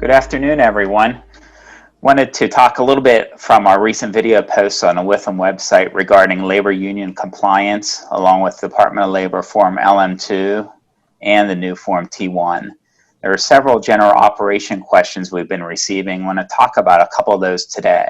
Good afternoon, everyone. Wanted to talk a little bit from our recent video posts on the Withum website regarding labor union compliance, along with Department of Labor Form LM2 and the new Form T1. There are several general operation questions we've been receiving. I want to talk about a couple of those today.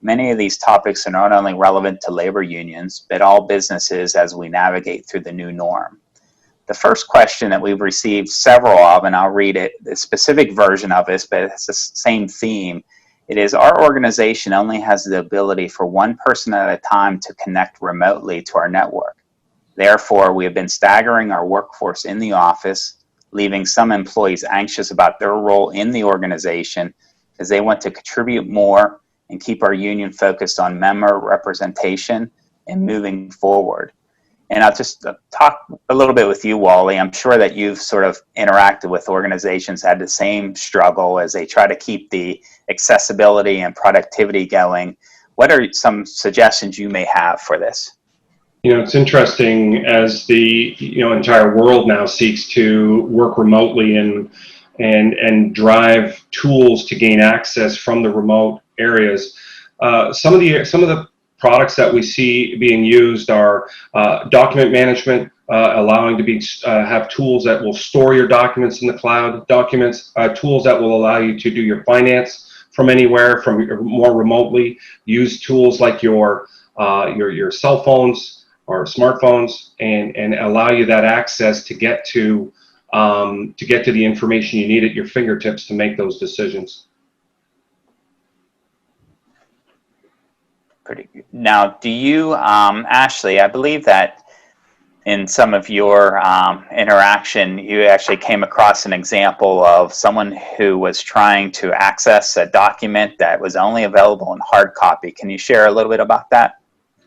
Many of these topics are not only relevant to labor unions, but all businesses as we navigate through the new norm. The first question that we've received several of, and I'll read it, the specific version of this, but it's the same theme. It is, our organization only has the ability for one person at a time to connect remotely to our network. Therefore, we have been staggering our workforce in the office, leaving some employees anxious about their role in the organization as they want to contribute more and keep our union focused on member representation and moving forward. And I'll just talk a little bit with you, Wally. I'm sure that you've sort of interacted with organizations that had the same struggle as they try to keep the accessibility and productivity going. What are some suggestions you may have for this? You know, it's interesting as the entire world now seeks to work remotely and drive tools to gain access from the remote areas. Some of the products that we see being used are document management, allowing to have tools that will store your documents in the cloud, tools that will allow you to do your finance from anywhere, from more remotely. Use tools like your cell phones or smartphones, and allow you that access to get to the information you need at your fingertips to make those decisions. Pretty good. Now, do you, Ashley, I believe that in some of your interaction, you actually came across an example of someone who was trying to access a document that was only available in hard copy. Can you share a little bit about that?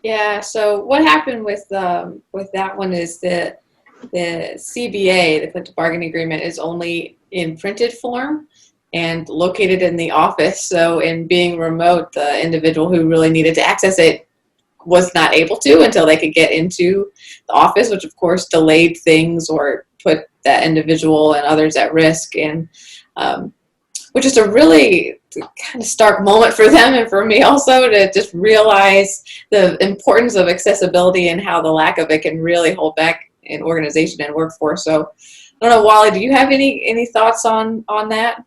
Yeah, so what happened with that one is that the CBA, the collective bargaining agreement, is only in printed form and located in the office. So in being remote, the individual who really needed to access it was not able to until they could get into the office, which of course delayed things or put that individual and others at risk. And which is a really kind of stark moment for them and for me also, to just realize the importance of accessibility and how the lack of it can really hold back an organization and workforce. So I don't know, Wally, do you have any thoughts on that?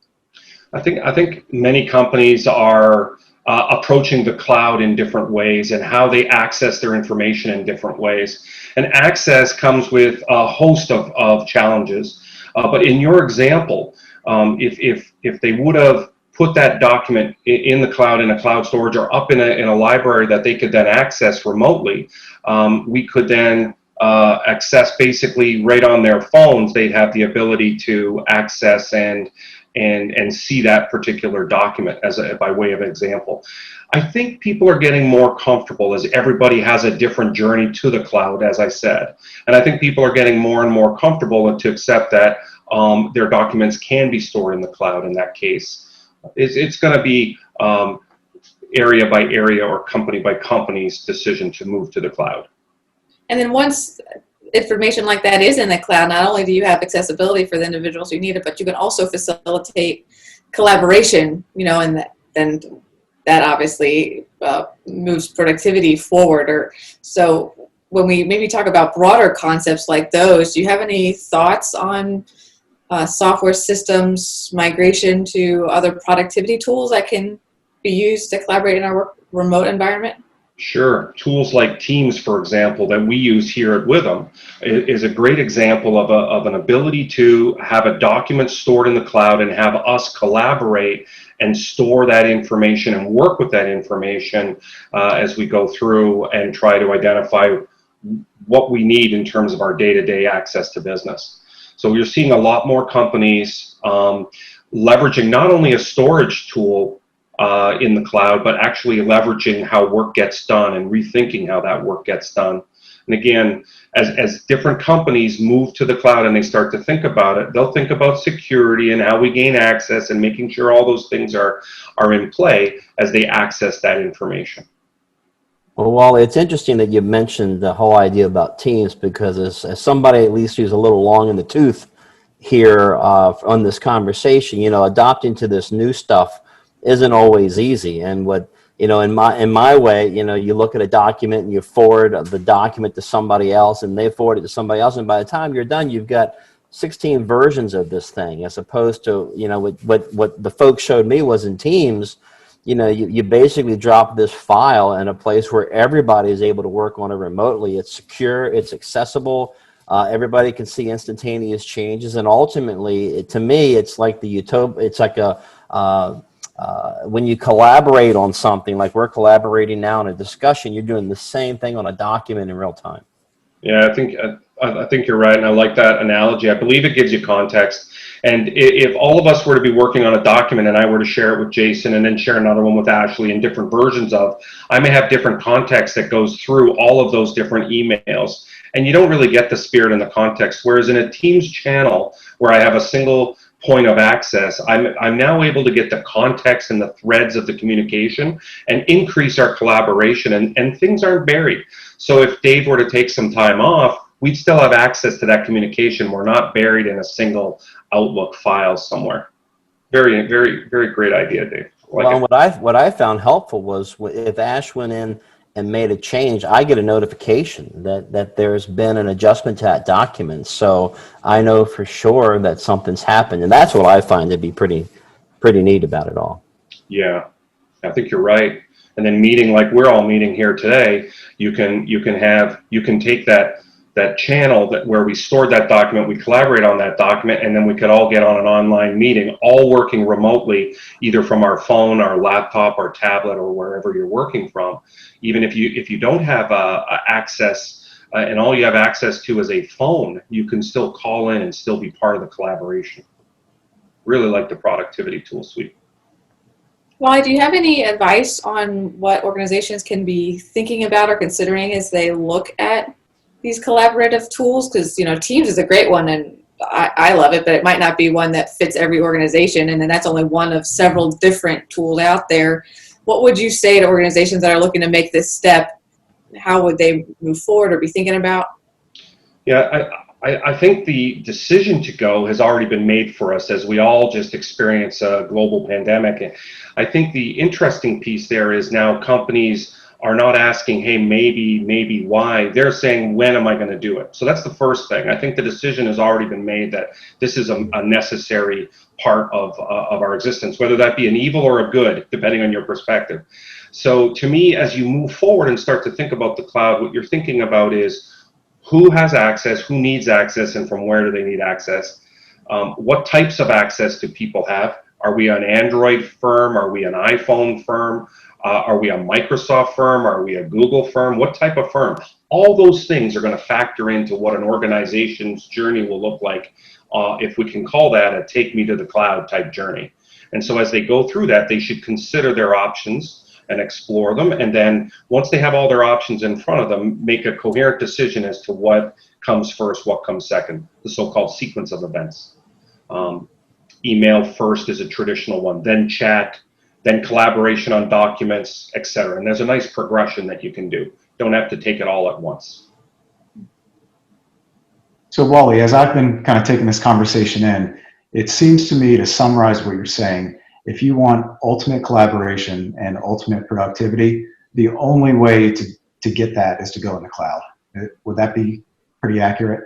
I think many companies are approaching the cloud in different ways and how they access their information in different ways. And access comes with a host of challenges. But in your example, if they would have put that document in the cloud, in a cloud storage, or up in a library that they could then access remotely, we could then access basically right on their phones. They'd have the ability to access and see that particular document by way of example. I think people are getting more comfortable as everybody has a different journey to the cloud, as I said. And I think people are getting more and more comfortable to accept that their documents can be stored in the cloud in that case. It's going to be area by area or company by company's decision to move to the cloud. And then once information like that is in the cloud, not only do you have accessibility for the individuals who need it, but you can also facilitate collaboration, and then that obviously moves productivity forward. So when we maybe talk about broader concepts like those, do you have any thoughts on software systems migration to other productivity tools that can be used to collaborate in our remote environment? Sure. Tools like Teams, for example, that we use here at Withum is a great example of an ability to have a document stored in the cloud and have us collaborate and store that information and work with that information as we go through and try to identify what we need in terms of our day-to-day access to business. So we're seeing a lot more companies leveraging not only a storage tool in the cloud, but actually leveraging how work gets done and rethinking how that work gets done. And again, as different companies move to the cloud and they start to think about it, they'll think about security and how we gain access and making sure all those things are in play as they access that information. Well, Wally, it's interesting that you mentioned the whole idea about Teams, because as somebody at least who's a little long in the tooth here on this conversation, adopting to this new stuff isn't always easy. And what, in my way, you look at a document and you forward the document to somebody else and they forward it to somebody else. And by the time you're done, you've got 16 versions of this thing, as opposed to, what the folks showed me was in Teams, you basically drop this file in a place where everybody is able to work on it remotely. It's secure, it's accessible. Everybody can see instantaneous changes, and ultimately, to me, it's like the utopia. It's like when you collaborate on something, like we're collaborating now in a discussion, you're doing the same thing on a document in real time. Yeah, I think you're right, and I like that analogy. I believe it gives you context. And if all of us were to be working on a document and I were to share it with Jason and then share another one with Ashley in different versions of, I may have different context that goes through all of those different emails. And you don't really get the spirit and the context. Whereas in a Teams channel where I have a single point of access, I'm now able to get the context and the threads of the communication and increase our collaboration, and things aren't buried. So if Dave were to take some time off, we'd still have access to that communication. We're not buried in a single Outlook file somewhere. Very, very, very great idea, Dave. Well, what I found helpful was if Ash went in and made a change, I get a notification that there's been an adjustment to that document. So I know for sure that something's happened. And that's what I find to be pretty neat about it all. Yeah, I think you're right. And then meeting like we're all meeting here today, you can take that channel where we stored that document, we collaborate on that document, and then we could all get on an online meeting, all working remotely, either from our phone, our laptop, our tablet, or wherever you're working from. Even if you don't have access, and all you have access to is a phone, you can still call in and still be part of the collaboration. Really like the productivity tool suite. Wally, do you have any advice on what organizations can be thinking about or considering as they look at these collaborative tools? Because Teams is a great one and I love it, but it might not be one that fits every organization, and then that's only one of several different tools out there. What would you say to organizations that are looking to make this step? How would they move forward or be thinking about? Yeah, I think the decision to go has already been made for us as we all just experience a global pandemic. And I think the interesting piece there is now companies are not asking, hey, maybe, why. They're saying, when am I going to do it? So that's the first thing. I think the decision has already been made that this is a necessary part of our existence, whether that be an evil or a good, depending on your perspective. So to me, as you move forward and start to think about the cloud, what you're thinking about is who has access, who needs access, and from where do they need access? What types of access do people have? Are we an Android firm? Are we an iPhone firm? Are we a Microsoft firm? Are we a Google firm? What type of firm? All those things are going to factor into what an organization's journey will look like, if we can call that a take me to the cloud type journey. And so as they go through that, they should consider their options and explore them. And then once they have all their options in front of them, make a coherent decision as to what comes first, what comes second, the so-called sequence of events. Email first is a traditional one, then chat, then collaboration on documents, etc. And there's a nice progression that you can do. Don't have to take it all at once. So Wally, as I've been kind of taking this conversation in, it seems to me, to summarize what you're saying, if you want ultimate collaboration and ultimate productivity, the only way to get that is to go in the cloud. Would that be pretty accurate?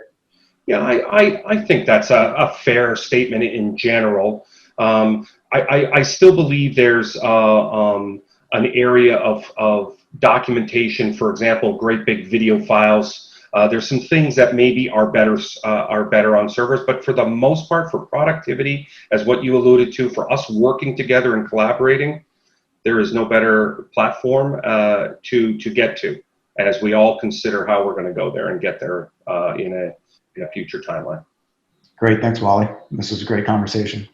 Yeah, I think that's a fair statement in general. I still believe there's an area of documentation, for example, great big video files. There's some things that maybe are better on servers, but for the most part, for productivity, as what you alluded to, for us working together and collaborating, there is no better platform to get to, as we all consider how we're going to go there and get there in a future timeline. Great, thanks, Wally. This was a great conversation.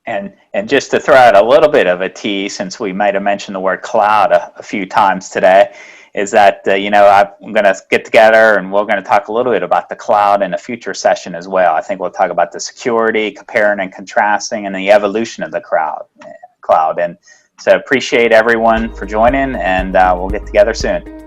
And just to throw out a little bit of a tease, since we might have mentioned the word cloud a few times today, is that, I'm going to get together and we're going to talk a little bit about the cloud in a future session as well. I think we'll talk about the security, comparing and contrasting, and the evolution of the cloud. And so appreciate everyone for joining, and we'll get together soon.